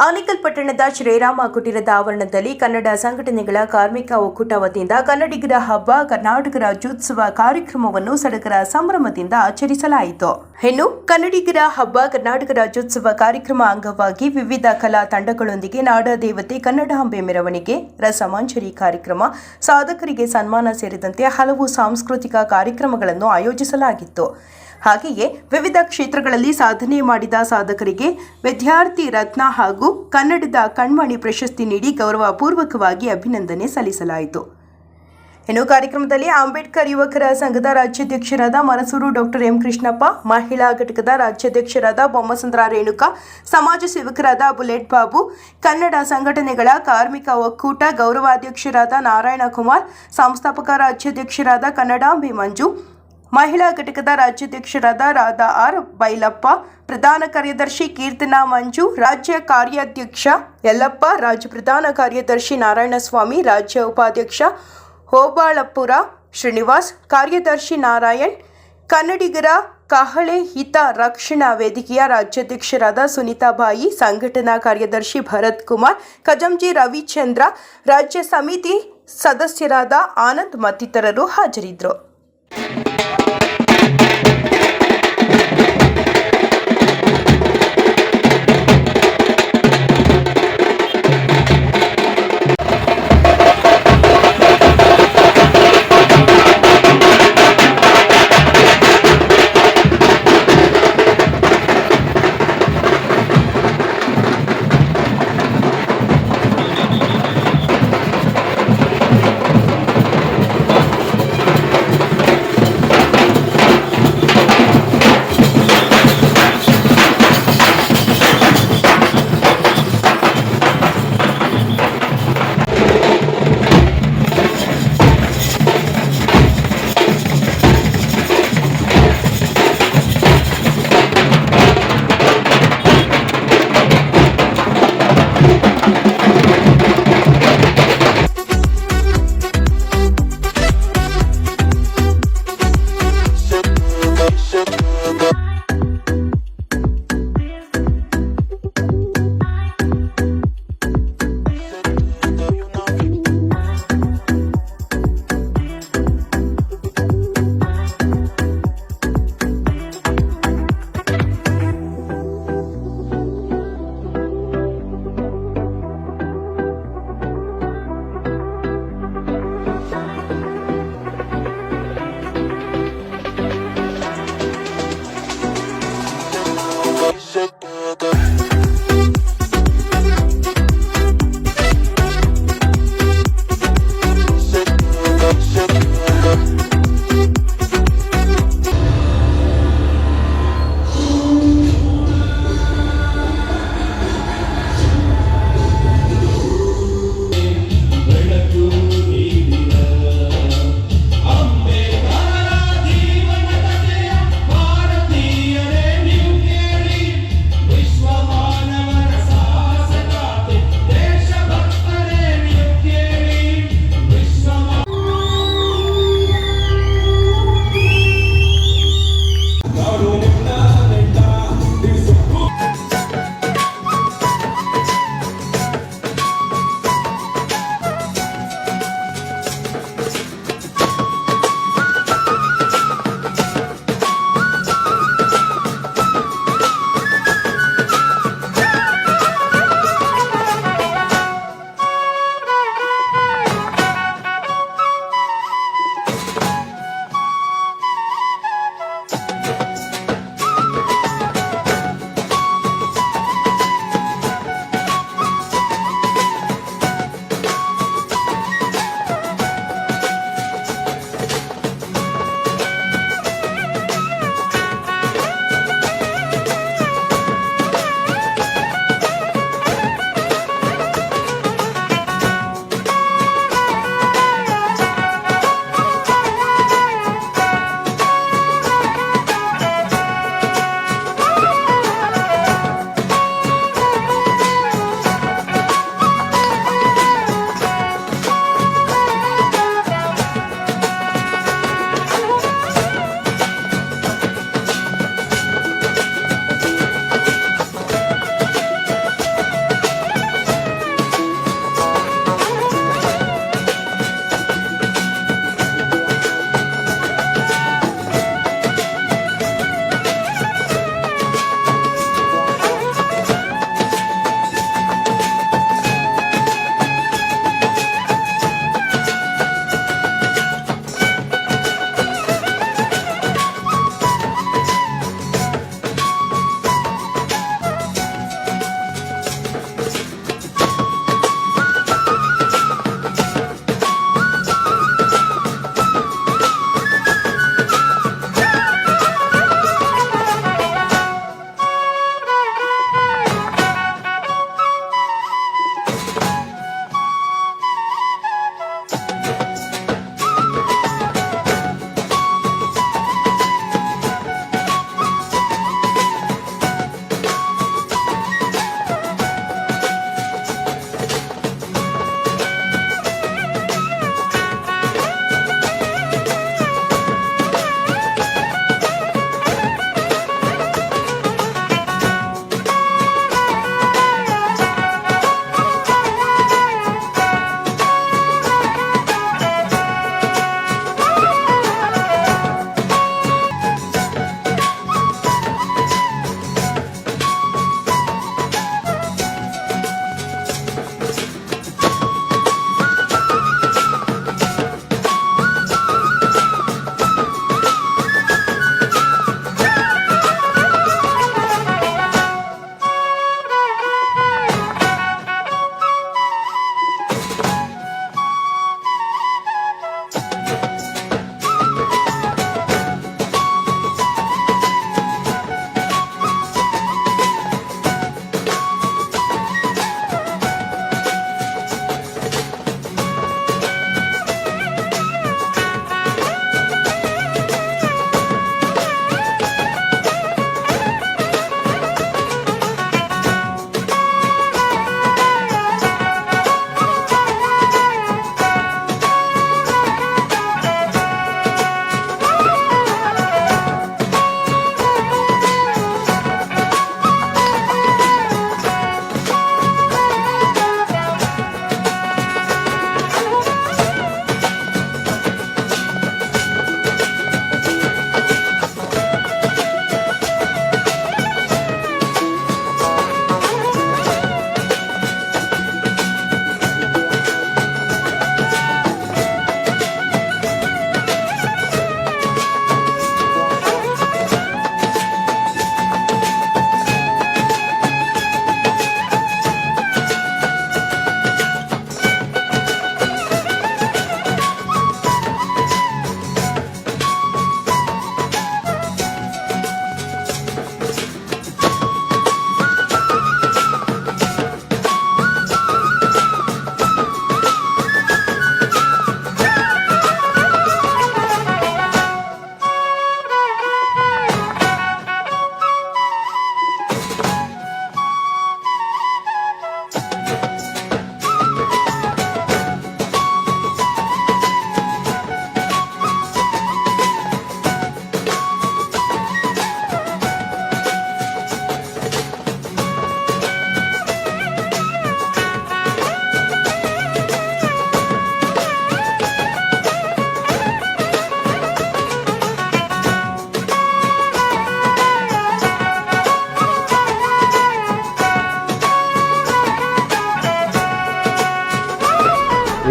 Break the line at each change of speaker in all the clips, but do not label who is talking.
ಆನೇಕಲ್ ಪಟ್ಟಣದ ಶ್ರೀರಾಮ ಕುಟೀರದ ಆವರಣದಲ್ಲಿ ಕನ್ನಡ ಸಂಘಟನೆಗಳ ಕಾರ್ಮಿಕ ಒಕ್ಕೂಟ ವತಿಯಿಂದ ಕನ್ನಡಿಗರ ಹಬ್ಬ ಕರ್ನಾಟಕ ರಾಜ್ಯೋತ್ಸವ ಕಾರ್ಯಕ್ರಮವನ್ನು ಸಡಗರ ಸಂಭ್ರಮದಿಂದ ಆಚರಿಸಲಾಯಿತು. ಇನ್ನು ಕನ್ನಡಿಗರ ಹಬ್ಬ ಕರ್ನಾಟಕ ರಾಜ್ಯೋತ್ಸವ ಕಾರ್ಯಕ್ರಮ ಅಂಗವಾಗಿ ವಿವಿಧ ಕಲಾ ತಂಡಗಳೊಂದಿಗೆ ನಾಡದೇವತೆ ಕನ್ನಡಾಂಬೆ ಮೆರವಣಿಗೆ, ರಸಮಂಜರಿ ಕಾರ್ಯಕ್ರಮ, ಸಾಧಕರಿಗೆ ಸನ್ಮಾನ ಸೇರಿದಂತೆ ಹಲವು ಸಾಂಸ್ಕೃತಿಕ ಕಾರ್ಯಕ್ರಮಗಳನ್ನು ಆಯೋಜಿಸಲಾಗಿತ್ತು. ಹಾಗೆಯೇ ವಿವಿಧ ಕ್ಷೇತ್ರಗಳಲ್ಲಿ ಸಾಧನೆ ಮಾಡಿದ ಸಾಧಕರಿಗೆ ವಿದ್ಯಾರ್ಥಿ ರತ್ನ ಹಾಗೂ ಕನ್ನಡದ ಕಣ್ಮಣಿ ಪ್ರಶಸ್ತಿ ನೀಡಿ ಗೌರವಪೂರ್ವಕವಾಗಿ ಅಭಿನಂದನೆ ಸಲ್ಲಿಸಲಾಯಿತು. ಇನ್ನು ಕಾರ್ಯಕ್ರಮದಲ್ಲಿ ಅಂಬೇಡ್ಕರ್ ಯುವಕರ ಸಂಘದ ರಾಜ್ಯಾಧ್ಯಕ್ಷರಾದ ಮನಸೂರು ಡಾಕ್ಟರ್ ಎಂ ಕೃಷ್ಣಪ್ಪ, ಮಹಿಳಾ ಘಟಕದ ರಾಜ್ಯಾಧ್ಯಕ್ಷರಾದ ಬೊಮ್ಮಸಂದ್ರ ರೇಣುಕಾ, ಸಮಾಜ ಸೇವಕರಾದ ಬುಲೆಟ್ ಬಾಬು, ಕನ್ನಡ ಸಂಘಟನೆಗಳ ಕಾರ್ಮಿಕ ಒಕ್ಕೂಟ ಗೌರವಾಧ್ಯಕ್ಷರಾದ ನಾರಾಯಣ ಕುಮಾರ್, ಸಂಸ್ಥಾಪಕ ರಾಜ್ಯಾಧ್ಯಕ್ಷರಾದ ಕನ್ನಡಾಂಬೆ ಮಂಜು, ಮಹಿಳಾ ಘಟಕದ ರಾಜ್ಯಾಧ್ಯಕ್ಷರಾದ ರಾಧಾ ಆರ್ ಬೈಲಪ್ಪ, ಪ್ರಧಾನ ಕಾರ್ಯದರ್ಶಿ ಕೀರ್ತನಾ ಮಂಜು, ರಾಜ್ಯ ಕಾರ್ಯಾಧ್ಯಕ್ಷ ಯಲ್ಲಪ್ಪ, ರಾಜ್ಯ ಪ್ರಧಾನ ಕಾರ್ಯದರ್ಶಿ ನಾರಾಯಣಸ್ವಾಮಿ, ರಾಜ್ಯ ಉಪಾಧ್ಯಕ್ಷ ಹೋಬಾಳಪುರ ಶ್ರೀನಿವಾಸ್, ಕಾರ್ಯದರ್ಶಿ ನಾರಾಯಣ್, ಕನ್ನಡಿಗರ ಕಹಳೆ ಹಿತ ರಕ್ಷಣಾ ವೇದಿಕೆಯ ರಾಜ್ಯಾಧ್ಯಕ್ಷರಾದ ಸುನೀತಾಬಾಯಿ, ಸಂಘಟನಾ ಕಾರ್ಯದರ್ಶಿ ಭರತ್ ಕುಮಾರ್, ಕಜಂಜಿ ರವಿಚಂದ್ರ, ರಾಜ್ಯ ಸಮಿತಿ ಸದಸ್ಯರಾದ ಆನಂದ್ ಮತ್ತಿತರರು ಹಾಜರಿದ್ದರು.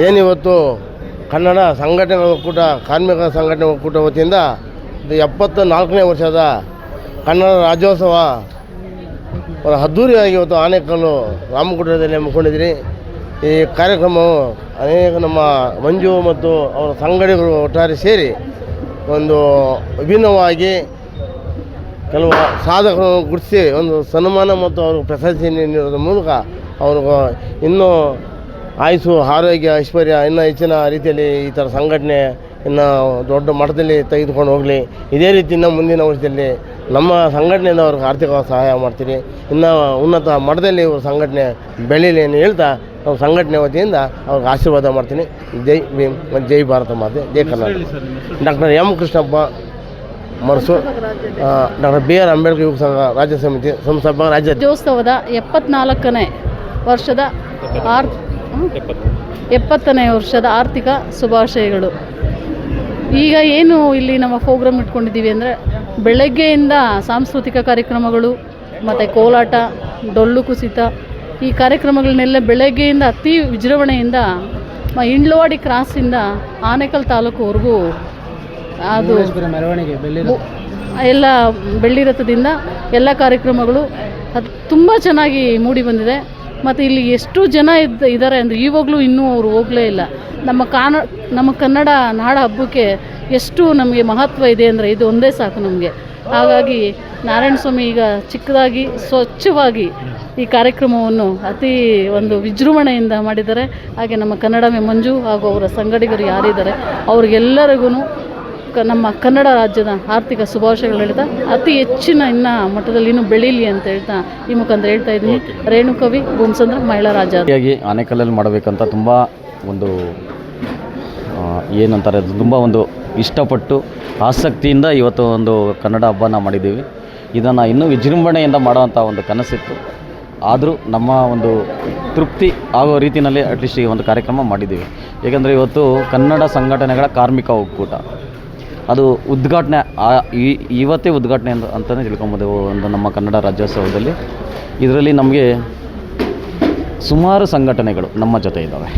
ಏನಿವತ್ತು ಕನ್ನಡ ಸಂಘಟನೆ ಒಕ್ಕೂಟ ಕಾರ್ಮಿಕ ಸಂಘಟನೆ ಒಕ್ಕೂಟ ವತಿಯಿಂದ ಇದು 74ನೇ ವರ್ಷದ ಕನ್ನಡ ರಾಜ್ಯೋತ್ಸವ ಅದ್ಧೂರಿಯಾಗಿ ಇವತ್ತು ಆನೇಕಲ್ಲು ರಾಮಗುಡ್ಡದಲ್ಲಿ ಹಮ್ಮಿಕೊಂಡಿದ್ದೀರಿ. ಈ ಕಾರ್ಯಕ್ರಮವು ಅನೇಕ ನಮ್ಮ ಮಂಜು ಮತ್ತು ಅವರ ಸಂಘಟನೆಗಳು ಒಟ್ಟಾರೆ ಸೇರಿ ಒಂದು ವಿಭಿನ್ನವಾಗಿ ಕೆಲವು ಸಾಧಕರನ್ನು ಗುರುತಿಸಿ ಒಂದು ಸನ್ಮಾನ ಮತ್ತು ಅವರು ಪ್ರಶಸ್ತಿ ನೀಡೋದ್ರ ಮೂಲಕ ಅವ್ರಿಗೂ ಇನ್ನೂ ಆಯುಸ್ಸು ಆರೋಗ್ಯ ಐಶ್ವರ್ಯ ಇನ್ನೂ ಹೆಚ್ಚಿನ ರೀತಿಯಲ್ಲಿ ಈ ಥರ ಸಂಘಟನೆ ಇನ್ನು ದೊಡ್ಡ ಮಟ್ಟದಲ್ಲಿ ತೆಗೆದುಕೊಂಡು ಹೋಗಲಿ. ಇದೇ ರೀತಿ ಇನ್ನು ಮುಂದಿನ ವರ್ಷದಲ್ಲಿ ನಮ್ಮ ಸಂಘಟನೆಯಿಂದ ಅವ್ರಿಗೆ ಆರ್ಥಿಕ ಸಹಾಯ ಮಾಡ್ತೀರಿ. ಇನ್ನು ಉನ್ನತ ಮಟ್ಟದಲ್ಲಿ ಇವರು ಸಂಘಟನೆ ಬೆಳೀಲಿ ಅಂತ ಹೇಳ್ತಾ ನಾವು ಸಂಘಟನೆ ವತಿಯಿಂದ ಅವ್ರಿಗೆ ಆಶೀರ್ವಾದ ಮಾಡ್ತೀನಿ. ಜೈ ಭೀಮ್ ಮತ್ತು ಜೈ ಭಾರತ ಮಾತೆ, ಜೈ Karnataka. Doctor M Krishnappa Marasu, doctor BR Ambedkar ಯುವಕ ಸಂಘ ರಾಜ್ಯ ಸಮಿತಿ ಸಂಸ್ಥಾಪಕ ರಾಜ್ಯ.
ರಾಜ್ಯೋತ್ಸವದ 74ನೇ ವರ್ಷದ 70ನೇ ವರ್ಷದ ಆರ್ಥಿಕ ಶುಭಾಶಯಗಳು. ಈಗ ಏನು ಇಲ್ಲಿ ನಮ್ಮ ಪ್ರೋಗ್ರಾಮ್ ಇಟ್ಕೊಂಡಿದ್ದೀವಿ ಅಂದರೆ ಬೆಳಗ್ಗೆಯಿಂದ ಸಾಂಸ್ಕೃತಿಕ ಕಾರ್ಯಕ್ರಮಗಳು ಮತ್ತು ಕೋಲಾಟ, ಡೊಳ್ಳು ಕುಸಿತ, ಈ ಕಾರ್ಯಕ್ರಮಗಳನ್ನೆಲ್ಲ ಬೆಳಗ್ಗೆಯಿಂದ ಅತಿ ವಿಜೃಂಭಣೆಯಿಂದ ಇಂಡ್ಲವಾಡಿ ಕ್ರಾಸಿಂದ ಆನೇಕಲ್ ತಾಲೂಕುವರೆಗೂ ಅದು
ಮೆರವಣಿಗೆ
ಎಲ್ಲ ಬೆಳ್ಳಿ ರಥದಿಂದ ಎಲ್ಲ ಕಾರ್ಯಕ್ರಮಗಳು ಅದು ತುಂಬ ಚೆನ್ನಾಗಿ ಮೂಡಿ ಬಂದಿದೆ. ಮತ್ತು ಇಲ್ಲಿ ಎಷ್ಟು ಜನ ಇದ್ದಾರೆ ಅಂದರೆ ಇವಾಗಲೂ ಇನ್ನೂ ಅವರು ಹೋಗಲೇ ಇಲ್ಲ. ನಮ್ಮ ಕನ್ನಡ ನಾಡ ಹಬ್ಬಕ್ಕೆ ಎಷ್ಟು ನಮಗೆ ಮಹತ್ವ ಇದೆ ಅಂದರೆ ಇದು ಒಂದೇ ಸಾಕು ನಮಗೆ. ಹಾಗಾಗಿ ನಾರಾಯಣ ಸ್ವಾಮಿ ಈಗ ಚಿಕ್ಕದಾಗಿ ಸ್ವಚ್ಛವಾಗಿ ಈ ಕಾರ್ಯಕ್ರಮವನ್ನು ಅತಿ ಒಂದು ವಿಜೃಂಭಣೆಯಿಂದ ಮಾಡಿದ್ದಾರೆ. ಹಾಗೆ ನಮ್ಮ ಕನ್ನಡಮೆ ಮಂಜು ಹಾಗೂ ಅವರ ಸಂಗಡಿಗರು ಯಾರಿದ್ದಾರೆ ಅವ್ರಿಗೆಲ್ಲರಿಗೂ ನಮ್ಮ ಕನ್ನಡ ರಾಜ್ಯದ ಆರ್ಥಿಕ ಶುಭಾಶಯಗಳು ಹೇಳ್ತಾ ಅತಿ ಹೆಚ್ಚಿನ ಇನ್ನು ಮಟ್ಟದಲ್ಲಿ ಇನ್ನೂ ಬೆಳೀಲಿ ಅಂತ ಹೇಳ್ತಾ ಈ ಮುಖಾಂತರ ಹೇಳ್ತಾ ಇದ್ದೀನಿ. ರೇಣುಕವಿ ಭೂಮಸಂದ್ರ ಮಹಿಳಾ ರಾಜ್ಯ
ಆನೇಕಲ್ಲಲ್ಲಿ ಮಾಡಬೇಕಂತ ತುಂಬ ಒಂದು ಏನಂತಾರೆ ತುಂಬ ಒಂದು ಇಷ್ಟಪಟ್ಟು ಆಸಕ್ತಿಯಿಂದ ಇವತ್ತು ಒಂದು ಕನ್ನಡ ಹಬ್ಬನ ಮಾಡಿದ್ದೀವಿ. ಇದನ್ನು ಇನ್ನೂ ವಿಜೃಂಭಣೆಯಿಂದ ಮಾಡೋವಂಥ ಒಂದು ಕನಸಿತ್ತು. ಆದರೂ ನಮ್ಮ ಒಂದು ತೃಪ್ತಿ ಆಗೋ ರೀತಿಯಲ್ಲಿ ಅಟ್ಲೀಸ್ಟ್ ಈ ಒಂದು ಕಾರ್ಯಕ್ರಮ ಮಾಡಿದ್ದೀವಿ. ಏಕೆಂದರೆ ಇವತ್ತು ಕನ್ನಡ ಸಂಘಟನೆಗಳ ಕಾರ್ಮಿಕ ಒಕ್ಕೂಟ ಅದು ಉದ್ಘಾಟನೆ ಇವತ್ತೇ ಉದ್ಘಾಟನೆ ಅಂತಲೇ ತಿಳ್ಕೊಬೋದು ಒಂದು ನಮ್ಮ ಕನ್ನಡ ರಾಜ್ಯೋತ್ಸವದಲ್ಲಿ. ಇದರಲ್ಲಿ ನಮಗೆ ಸುಮಾರು ಸಂಘಟನೆಗಳು ನಮ್ಮ ಜೊತೆ ಇದ್ದಾವೆ.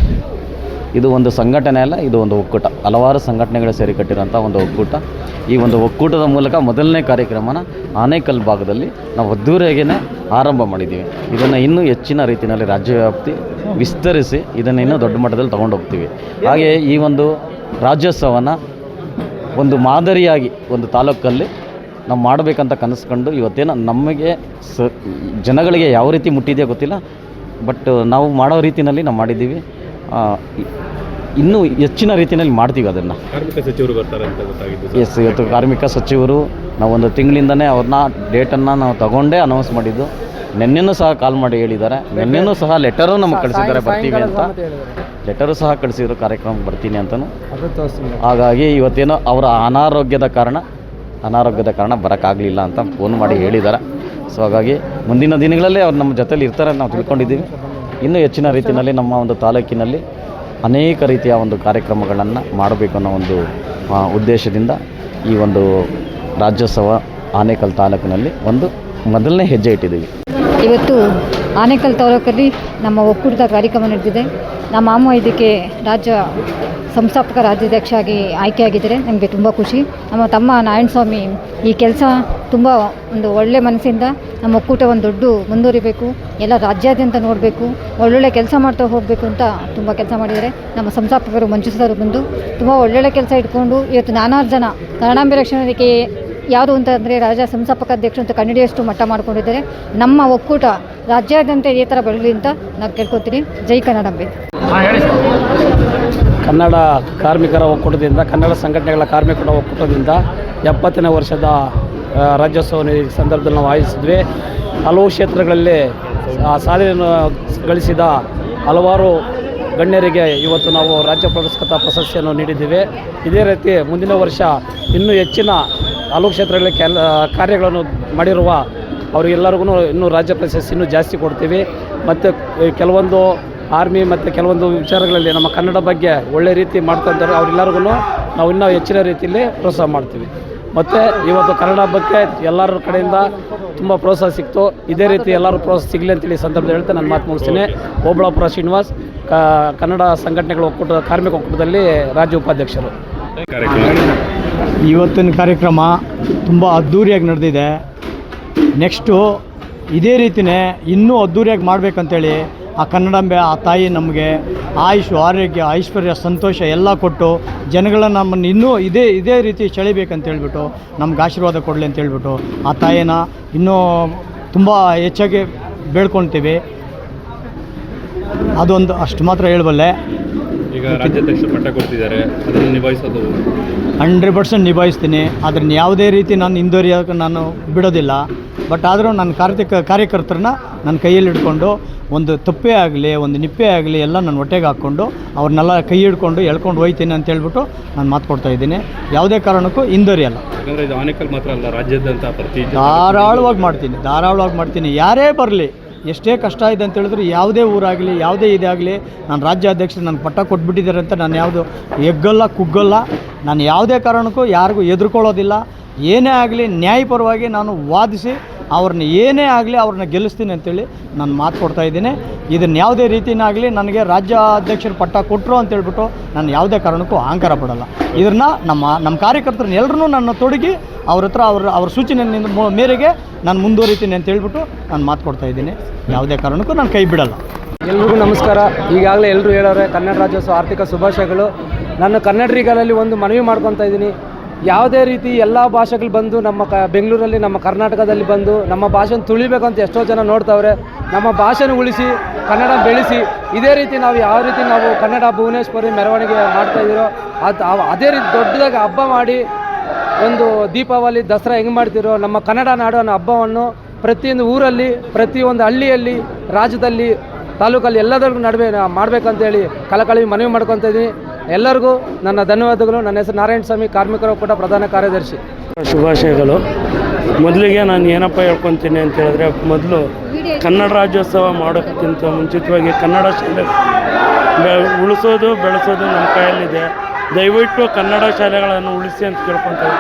ಇದು ಒಂದು ಸಂಘಟನೆ ಅಲ್ಲ, ಇದು ಒಂದು ಒಕ್ಕೂಟ, ಹಲವಾರು ಸಂಘಟನೆಗಳು ಸೇರಿ ಕಟ್ಟಿರೋಂಥ ಒಂದು ಒಕ್ಕೂಟ. ಈ ಒಂದು ಒಕ್ಕೂಟದ ಮೂಲಕ ಮೊದಲನೇ ಕಾರ್ಯಕ್ರಮನ ಆನೇಕಲ್ ಭಾಗದಲ್ಲಿ ನಾವು ಅದ್ದೂರಿಯಾಗೇ ಆರಂಭ ಮಾಡಿದ್ದೀವಿ. ಇದನ್ನು ಇನ್ನೂ ಹೆಚ್ಚಿನ ರೀತಿಯಲ್ಲಿ ರಾಜ್ಯವ್ಯಾಪ್ತಿ ವಿಸ್ತರಿಸಿ ಇದನ್ನು ಇನ್ನೂ ದೊಡ್ಡ ಮಟ್ಟದಲ್ಲಿ ತೊಗೊಂಡೋಗ್ತೀವಿ. ಹಾಗೆ ಈ ಒಂದು ರಾಜ್ಯೋತ್ಸವನ ಒಂದು ಮಾದರಿಯಾಗಿ ಒಂದು ತಾಲೂಕಲ್ಲಿ ನಾವು ಮಾಡಬೇಕಂತ ಕನಸ್ಕೊಂಡು ಇವತ್ತೇನು ನಮಗೆ ಜನಗಳಿಗೆ ಯಾವ ರೀತಿ ಮುಟ್ಟಿದೆಯೋ ಗೊತ್ತಿಲ್ಲ, ಬಟ್ ನಾವು ಮಾಡೋ ರೀತಿಯಲ್ಲಿ ನಾವು ಮಾಡಿದ್ದೀವಿ. ಇನ್ನೂ ಹೆಚ್ಚಿನ ರೀತಿಯಲ್ಲಿ ಮಾಡ್ತೀವಿ ಅದನ್ನು.
ಕಾರ್ಮಿಕ ಸಚಿವರು ಬರ್ತಾರೆ ಅಂತ ಗೊತ್ತಾಗಿದ್ದು.
ಎಸ್, ಇವತ್ತು ಕಾರ್ಮಿಕ ಸಚಿವರು ನಾವು ಒಂದು ತಿಂಗಳಿಂದನೇ ಅವ್ರನ್ನ ಡೇಟನ್ನು ನಾವು ತಗೊಂಡೇ ಅನೌನ್ಸ್ ಮಾಡಿದ್ದು. ನಿನ್ನೆನೂ ಸಹ ಕಾಲ್ ಮಾಡಿ ಹೇಳಿದ್ದಾರೆ. ನಿನ್ನೆನೂ ಸಹ ಲೆಟರು ನಮಗೆ ಕಳಿಸಿದ್ದಾರೆ ಬರ್ತೀವಿ ಅಂತ. ಲೆಟರು ಸಹ ಕಳಿಸಿದ್ರು ಕಾರ್ಯಕ್ರಮಕ್ಕೆ ಬರ್ತೀನಿ ಅಂತಲೂ. ಹಾಗಾಗಿ ಇವತ್ತೇನೋ ಅವರ ಅನಾರೋಗ್ಯದ ಕಾರಣ ಬರೋಕ್ಕಾಗಲಿಲ್ಲ ಅಂತ ಫೋನ್ ಮಾಡಿ ಹೇಳಿದ್ದಾರೆ. ಸೊ ಹಾಗಾಗಿ ಮುಂದಿನ ದಿನಗಳಲ್ಲಿ ಅವ್ರು ನಮ್ಮ ಜೊತೆಲಿ ಇರ್ತಾರೆ ನಾವು ತಿಳ್ಕೊಂಡಿದ್ದೀವಿ. ಇನ್ನೂ ಹೆಚ್ಚಿನ ರೀತಿಯಲ್ಲಿ ನಮ್ಮ ಒಂದು ತಾಲೂಕಿನಲ್ಲಿ ಅನೇಕ ರೀತಿಯ ಒಂದು ಕಾರ್ಯಕ್ರಮಗಳನ್ನು ಮಾಡಬೇಕು ಅನ್ನೋ ಒಂದು ಉದ್ದೇಶದಿಂದ ಈ ಒಂದು ರಾಜ್ಯೋತ್ಸವ ಆನೇಕಲ್ ತಾಲೂಕಿನಲ್ಲಿ ಒಂದು ಮೊದಲನೇ ಹೆಜ್ಜೆ ಇಟ್ಟಿದ್ದೀವಿ.
ಇವತ್ತು ಆನೇಕಲ್ ತಾಲೂಕಲ್ಲಿ ನಮ್ಮ ಒಕ್ಕೂಟದ ಕಾರ್ಯಕ್ರಮ ನಡೆದಿದೆ. ನಮ್ಮ ಮಾಮ ಇದಕ್ಕೆ ರಾಜ್ಯ ಸಂಸ್ಥಾಪಕ ರಾಜ್ಯಾಧ್ಯಕ್ಷ ಆಯ್ಕೆಯಾಗಿದ್ದಾರೆ. ನಮಗೆ ತುಂಬ ಖುಷಿ. ನಮ್ಮ ತಮ್ಮ ನಾರಾಯಣಸ್ವಾಮಿ ಈ ಕೆಲಸ ತುಂಬ ಒಂದು ಒಳ್ಳೆ ಮನಸ್ಸಿಂದ ನಮ್ಮ ಒಕ್ಕೂಟ ಒಂದು ದೊಡ್ಡ ಮುಂದುವರಿಬೇಕು, ಎಲ್ಲ ರಾಜ್ಯಾದ್ಯಂತ ನೋಡಬೇಕು, ಒಳ್ಳೊಳ್ಳೆ ಕೆಲಸ ಮಾಡ್ತಾ ಹೋಗಬೇಕು ಅಂತ ತುಂಬ ಕೆಲಸ ಮಾಡಿದ್ದಾರೆ. ನಮ್ಮ ಸಂಸ್ಥಾಪಕರು ಮಂಜು ಸರ್ ಬಂದು ತುಂಬ ಒಳ್ಳೊಳ್ಳೆ ಕೆಲಸ ಇಟ್ಕೊಂಡು ಇವತ್ತು ನಾನಾರು ಜನ ಕನ್ನಡಾಂಬೆ ರಕ್ಷಣೆಗೆ ಯಾವುದು ಅಂತಂದರೆ ರಾಜ್ಯ ಸಂಸ್ಥಾಪಕ ಅಧ್ಯಕ್ಷರು ಅಂತ ಕನ್ನಡಿಯಷ್ಟು ಮಟ್ಟ ಮಾಡಿಕೊಂಡಿದ್ದಾರೆ. ನಮ್ಮ ಒಕ್ಕೂಟ ರಾಜ್ಯಾದ್ಯಂತ ಇದೇ ಥರ ಬೆಳಗಲಿ ಅಂತ ನಾನು ಕೇಳ್ಕೊತೀನಿ. ಜೈ ಕನ್ನಡಾಂಬೆ.
ಕನ್ನಡ ಕಾರ್ಮಿಕರ ಒಕ್ಕೂಟದಿಂದ, ಕನ್ನಡ ಸಂಘಟನೆಗಳ ಕಾರ್ಮಿಕರ ಒಕ್ಕೂಟದಿಂದ 70ನೇ ವರ್ಷದ ರಾಜ್ಯೋತ್ಸವ ಈ ಸಂದರ್ಭದಲ್ಲಿ ನಾವು ಆಯೋಜಿಸಿದ್ವಿ. ಹಲವು ಕ್ಷೇತ್ರಗಳಲ್ಲಿ ಸಾಧನೆಯನ್ನು ಗಳಿಸಿದ ಹಲವಾರು ಗಣ್ಯರಿಗೆ ಇವತ್ತು ನಾವು ರಾಜ್ಯ ಪುರಸ್ಕೃತ ಪ್ರಶಸ್ತಿಯನ್ನು ನೀಡಿದ್ದೀವಿ. ಇದೇ ರೀತಿ ಮುಂದಿನ ವರ್ಷ ಇನ್ನೂ ಹೆಚ್ಚಿನ ಹಲವು ಕ್ಷೇತ್ರಗಳಲ್ಲಿ ಕಾರ್ಯಗಳನ್ನು ಮಾಡಿರುವ ಅವರಿಗೆಲ್ಲರಿಗೂ ಇನ್ನೂ ರಾಜ್ಯ ಪ್ರಶಸ್ತಿ ಇನ್ನೂ ಜಾಸ್ತಿ ಕೊಡ್ತೀವಿ. ಮತ್ತು ಕೆಲವೊಂದು ಆರ್ಮಿ ಮತ್ತು ಕೆಲವೊಂದು ವಿಚಾರಗಳಲ್ಲಿ ನಮ್ಮ ಕನ್ನಡ ಬಗ್ಗೆ ಒಳ್ಳೆ ರೀತಿ ಮಾಡ್ತಾ ಇದ್ದಾರೆ. ಅವರೆಲ್ಲರಿಗೂ ನಾವು ಇನ್ನೂ ಹೆಚ್ಚಿನ ರೀತಿಯಲ್ಲಿ ಪ್ರೋತ್ಸಾಹ ಮಾಡ್ತೀವಿ. ಮತ್ತು ಇವತ್ತು ಕನ್ನಡ ಹಬ್ಬಕ್ಕೆ ಎಲ್ಲರ ಕಡೆಯಿಂದ ತುಂಬ ಪ್ರೋತ್ಸಾಹ ಸಿಕ್ತು. ಇದೇ ರೀತಿ ಎಲ್ಲರೂ ಪ್ರೋತ್ಸಾಹ ಸಿಗಲಿ ಅಂತೇಳಿ ಸಂದರ್ಭದಲ್ಲಿ ಹೇಳ್ತಾ ನಾನು ಮಾತು ಮುಗಿಸ್ತೀನಿ. ಓಬಳಾಪುರ ಶ್ರೀನಿವಾಸ್, ಕನ್ನಡ ಸಂಘಟನೆಗಳ ಒಕ್ಕೂಟ ಕಾರ್ಮಿಕ ಒಕ್ಕೂಟದಲ್ಲಿ ರಾಜ್ಯ ಉಪಾಧ್ಯಕ್ಷರು.
ಇವತ್ತಿನ ಕಾರ್ಯಕ್ರಮ ತುಂಬ ಅದ್ಧೂರಿಯಾಗಿ ನಡೆದಿದೆ. ನೆಕ್ಸ್ಟು ಇದೇ ರೀತಿಯೇ ಇನ್ನೂ ಅದ್ಧೂರಿಯಾಗಿ ಮಾಡಬೇಕಂತೇಳಿ ಆ ಕನ್ನಡಾಂಬೆ, ಆ ತಾಯಿ ನಮಗೆ ಆಯುಷು, ಆರೋಗ್ಯ, ಐಶ್ವರ್ಯ, ಸಂತೋಷ ಎಲ್ಲ ಕೊಟ್ಟು ಜನಗಳನ್ನ ನಮ್ಮನ್ನು ಇನ್ನೂ ಇದೇ ರೀತಿ ಸೆಳಿಬೇಕಂತ ಹೇಳ್ಬಿಟ್ಟು ನಮ್ಗೆ ಆಶೀರ್ವಾದ ಕೊಡಲಿ ಅಂತ ಹೇಳ್ಬಿಟ್ಟು ಆ ತಾಯಿನ ಇನ್ನೂ ತುಂಬ ಹೆಚ್ಚಾಗಿ ಬೇಡ್ಕೊಳ್ತೀವಿ. ಅದೊಂದು ಅಷ್ಟು ಮಾತ್ರ ಹೇಳಬಲ್ಲೆ.
ಈಗ ರಾಜ್ಯಾಧ್ಯಕ್ಷ ಪಟ್ಟ ಕೊಡ್ತಿದ್ದಾರೆ, ಅದನ್ನು ನಿಭಾಯಿಸೋದು
100% ನಿಭಾಯಿಸ್ತೀನಿ. ಅದನ್ನು ಯಾವುದೇ ರೀತಿ ನಾನು ಹಿಂದುವರಿಯೋಕೆ ನಾನು ಬಿಡೋದಿಲ್ಲ. ಬಟ್ ಆದರೂ ನನ್ನ ಕಾರ್ಯಕರ್ತರನ್ನ ನನ್ನ ಕೈಯಲ್ಲಿ ಹಿಡ್ಕೊಂಡು ಒಂದು ತಪ್ಪೇ ಆಗಲಿ, ಒಂದು ನಿಪ್ಪೇ ಆಗಲಿ ಎಲ್ಲ ನಾನು ಹೊಟ್ಟೆಗೆ ಹಾಕ್ಕೊಂಡು ಅವ್ರನ್ನೆಲ್ಲ ಕೈ ಹಿಡ್ಕೊಂಡು ಎಳ್ಕೊಂಡು ಹೋಯ್ತೀನಿ ಅಂತ ಹೇಳ್ಬಿಟ್ಟು ನಾನು ಮಾತು ಕೊಡ್ತಾ ಇದ್ದೀನಿ. ಯಾವುದೇ ಕಾರಣಕ್ಕೂ ಹಿಂದುವರಿಯಲ್ಲ.
ಯಾಕಂದರೆ ಇದು ಆನೇಕಲ್ ಮಾತ್ರ ಅಲ್ಲ, ರಾಜ್ಯಾದ್ಯಂತ ಪ್ರತಿ
ಧಾರಾಳವಾಗಿ ಮಾಡ್ತೀನಿ. ಯಾರೇ ಬರಲಿ, ಎಷ್ಟೇ ಕಷ್ಟ ಇದೆ ಅಂತ ಹೇಳಿದ್ರು, ಯಾವುದೇ ಊರಾಗಲಿ, ಯಾವುದೇ ಇದಾಗಲಿ, ನಾನು ರಾಜ್ಯಾಧ್ಯಕ್ಷರು ನನಗೆ ಪಟ್ಟ ಕೊಟ್ಬಿಟ್ಟಿದ್ದಾರೆ ಅಂತ ನಾನು ಯಾವುದು ಎಗ್ಗಲ್ಲ, ಕುಗ್ಗಲ್ಲ. ನಾನು ಯಾವುದೇ ಕಾರಣಕ್ಕೂ ಯಾರಿಗೂ ಹೆದರ್ಕೊಳ್ಳೋದಿಲ್ಲ. ಏನೇ ಆಗಲಿ ನ್ಯಾಯಪರವಾಗಿ ನಾನು ವಾದಿಸಿ ಅವ್ರನ್ನ ಏನೇ ಆಗಲಿ ಅವ್ರನ್ನ ಗೆಲ್ಲಿಸ್ತೀನಿ ಅಂತೇಳಿ ನಾನು ಮಾತು ಕೊಡ್ತಾ ಇದ್ದೀನಿ. ಇದನ್ನು ಯಾವುದೇ ರೀತಿನಾಗಲಿ ನನಗೆ ರಾಜ್ಯಾಧ್ಯಕ್ಷರು ಪಟ್ಟ ಕೊಟ್ಟರು ಅಂತೇಳ್ಬಿಟ್ಟು ನಾನು ಯಾವುದೇ ಕಾರಣಕ್ಕೂ ಅಹಂಕಾರ ಪಡೋಲ್ಲ. ಇದನ್ನು ನಮ್ಮ ಕಾರ್ಯಕರ್ತರನ್ನ ಎಲ್ಲರೂ ನನ್ನ ತೊಡಗಿ ಅವ್ರ ಹತ್ರ ಅವ್ರ ಸೂಚನೆ ಮೇರೆಗೆ ನಾನು ಮುಂದುವರಿತೀನಿ ಅಂತ ಹೇಳ್ಬಿಟ್ಟು ನಾನು ಮಾತು ಕೊಡ್ತಾ ಇದ್ದೀನಿ. ಯಾವುದೇ ಕಾರಣಕ್ಕೂ ನಾನು ಕೈ ಬಿಡಲ್ಲ.
ಎಲ್ರಿಗೂ ನಮಸ್ಕಾರ. ಈಗಾಗಲೇ ಎಲ್ಲರೂ ಹೇಳೋರೆ ಕನ್ನಡ ರಾಜ್ಯೋತ್ಸವ ಆರ್ಥಿಕ ಶುಭಾಶಯಗಳು. ನಾನು ಕನ್ನಡಿಗರಲ್ಲಿ ಒಂದು ಮನವಿ ಮಾಡ್ಕೊತಾ ಇದ್ದೀನಿ. ಯಾವುದೇ ರೀತಿ ಎಲ್ಲ ಭಾಷೆಗಳು ಬಂದು ನಮ್ಮ ಬೆಂಗಳೂರಲ್ಲಿ, ನಮ್ಮ ಕರ್ನಾಟಕದಲ್ಲಿ ಬಂದು ನಮ್ಮ ಭಾಷೆನ ತುಳಿಬೇಕಂತ ಎಷ್ಟೋ ಜನ ನೋಡ್ತಾವ್ರೆ. ನಮ್ಮ ಭಾಷೆನ ಉಳಿಸಿ, ಕನ್ನಡ ಬೆಳೆಸಿ, ಇದೇ ರೀತಿ ನಾವು ಯಾವ ರೀತಿ ನಾವು ಕನ್ನಡ ಭುವನೇಶ್ವರಿ ಮೆರವಣಿಗೆ ಮಾಡ್ತಾಯಿದ್ದೀರೋ ಅದೇ ರೀತಿ ದೊಡ್ಡದಾಗಿ ಹಬ್ಬ ಮಾಡಿ, ಒಂದು ದೀಪಾವಳಿ, ದಸರಾ ಹೆಂಗೆ ಮಾಡ್ತಿರೋ ನಮ್ಮ ಕನ್ನಡ ನಾಡು ಅನ್ನೋ ಹಬ್ಬವನ್ನು ಪ್ರತಿಯೊಂದು ಊರಲ್ಲಿ, ಪ್ರತಿಯೊಂದು ಹಳ್ಳಿಯಲ್ಲಿ, ರಾಜ್ಯದಲ್ಲಿ, ತಾಲೂಕಲ್ಲಿ ಎಲ್ಲದರಿಗೂ ನಡುವೆ ಮಾಡಬೇಕಂತೇಳಿ ಕಳಕಳಿ ಮನವಿ ಮಾಡ್ಕೊತಾ ಇದ್ದೀನಿ. ಎಲ್ಲರಿಗೂ ನನ್ನ ಧನ್ಯವಾದಗಳು. ನನ್ನ ಹೆಸರು ನಾರಾಯಣಸ್ವಾಮಿ, ಕಾರ್ಮಿಕರ ಒಕ್ಕೂಟ ಪ್ರಧಾನ ಕಾರ್ಯದರ್ಶಿ.
ಶುಭಾಶಯಗಳು. ಮೊದಲಿಗೆ ನಾನು ಏನಪ್ಪ ಹೇಳ್ಕೊತೀನಿ ಅಂತ ಹೇಳಿದ್ರೆ, ಮೊದಲು ಕನ್ನಡ ರಾಜ್ಯೋತ್ಸವ ಮಾಡೋಕ್ಕಿಂತ ಮುಂಚಿತವಾಗಿ ಕನ್ನಡ ಶಾಲೆ ಉಳಿಸೋದು, ಬೆಳೆಸೋದು ನಮ್ಮ ಕೈಯಲ್ಲಿದೆ. ದಯವಿಟ್ಟು ಕನ್ನಡ ಶಾಲೆಗಳನ್ನು ಉಳಿಸಿ ಅಂತ ಕೇಳ್ಕೊತೀವಿ.